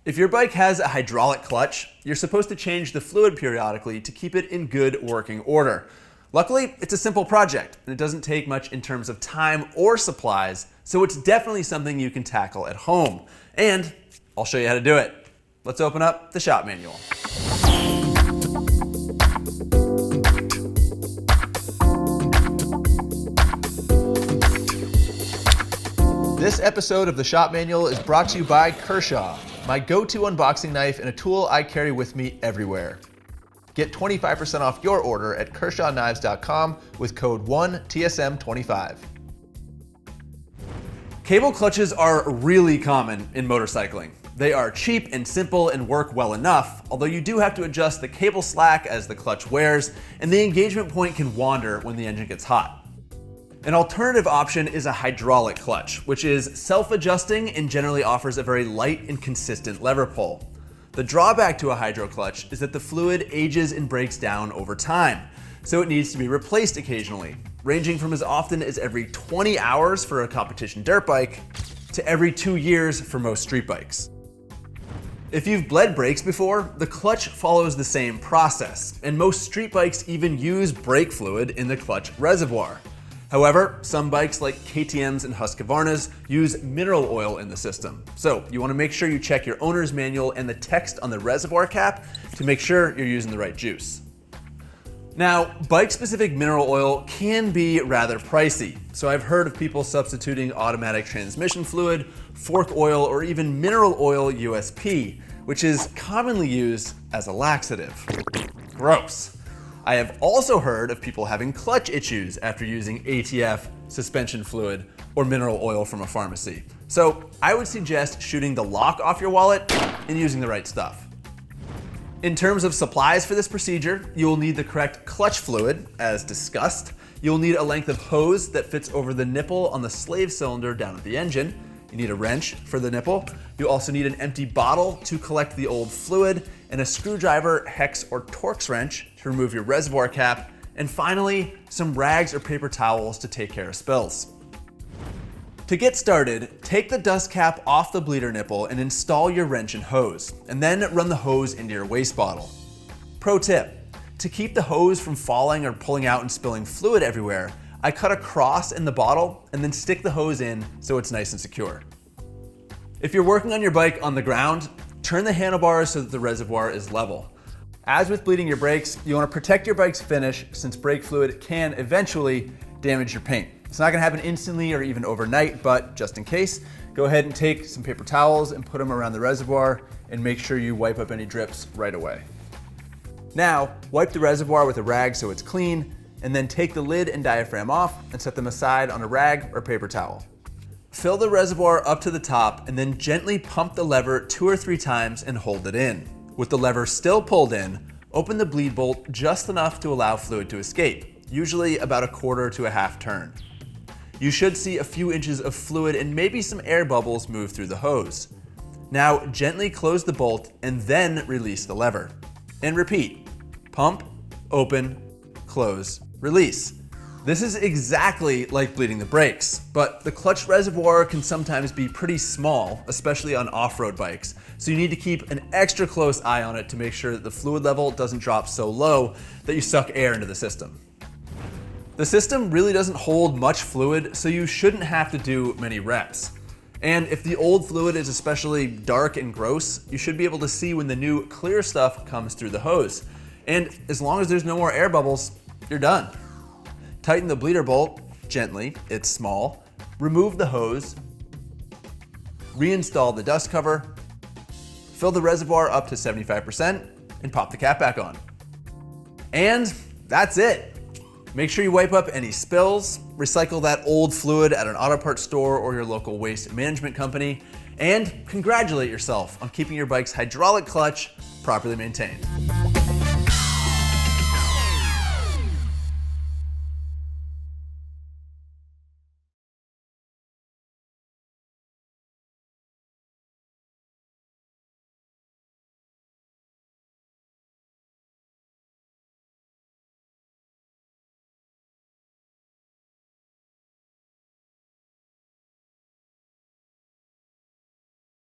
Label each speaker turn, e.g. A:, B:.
A: If your bike has a hydraulic clutch, you're supposed to change the fluid periodically to keep it in good working order. Luckily, it's a simple project and it doesn't take much in terms of time or supplies, so it's definitely something you can tackle at home. And I'll show you how to do it. Let's open up the shop manual. This episode of the Shop Manual is brought to you by Kershaw, my go-to unboxing knife and a tool I carry with me everywhere. Get 25% off your order at kershawknives.com with code 1TSM25. Cable clutches are really common in motorcycling. They are cheap and simple and work well enough, although you do have to adjust the cable slack as the clutch wears, and the engagement point can wander when the engine gets hot. An alternative option is a hydraulic clutch, which is self-adjusting and generally offers a very light and consistent lever pull. The drawback to a hydro clutch is that the fluid ages and breaks down over time, so it needs to be replaced occasionally, ranging from as often as every 20 hours for a competition dirt bike to every 2 years for most street bikes. If you've bled brakes before, the clutch follows the same process, and most street bikes even use brake fluid in the clutch reservoir. However, some bikes like KTM's and Husqvarna's use mineral oil in the system. So you want to make sure you check your owner's manual and the text on the reservoir cap to make sure you're using the right juice. Now, bike-specific mineral oil can be rather pricey. So I've heard of people substituting automatic transmission fluid, fork oil, or even mineral oil USP, which is commonly used as a laxative. Gross. I have also heard of people having clutch issues after using ATF, suspension fluid, or mineral oil from a pharmacy. So I would suggest shooting the lock off your wallet and using the right stuff. In terms of supplies for this procedure, you will need the correct clutch fluid, as discussed. You'll need a length of hose that fits over the nipple on the slave cylinder down at the engine. You need a wrench for the nipple. You also need an empty bottle to collect the old fluid, and a screwdriver, hex, or Torx wrench to remove your reservoir cap, and finally, some rags or paper towels to take care of spills. To get started, take the dust cap off the bleeder nipple and install your wrench and hose, and then run the hose into your waste bottle. Pro tip, to keep the hose from falling or pulling out and spilling fluid everywhere, I cut a cross in the bottle and then stick the hose in so it's nice and secure. If you're working on your bike on the ground, turn the handlebars so that the reservoir is level. As with bleeding your brakes, you want to protect your bike's finish since brake fluid can eventually damage your paint. It's not going to happen instantly or even overnight, but just in case, go ahead and take some paper towels and put them around the reservoir and make sure you wipe up any drips right away. Now, wipe the reservoir with a rag so it's clean, and then take the lid and diaphragm off and set them aside on a rag or paper towel. Fill the reservoir up to the top and then gently pump the lever 2 or 3 times and hold it in. With the lever still pulled in, open the bleed bolt just enough to allow fluid to escape, usually about 1/4 to 1/2 turn. You should see a few inches of fluid and maybe some air bubbles move through the hose. Now gently close the bolt and then release the lever. And repeat, pump, open, close, release. This is exactly like bleeding the brakes, but the clutch reservoir can sometimes be pretty small, especially on off-road bikes, so you need to keep an extra close eye on it to make sure that the fluid level doesn't drop so low that you suck air into the system. The system really doesn't hold much fluid, so you shouldn't have to do many reps. And if the old fluid is especially dark and gross, you should be able to see when the new clear stuff comes through the hose. And as long as there's no more air bubbles, you're done. Tighten the bleeder bolt gently, it's small. Remove the hose. Reinstall the dust cover. Fill the reservoir up to 75% and pop the cap back on. And that's it. Make sure you wipe up any spills, recycle that old fluid at an auto parts store or your local waste management company, and congratulate yourself on keeping your bike's hydraulic clutch properly maintained.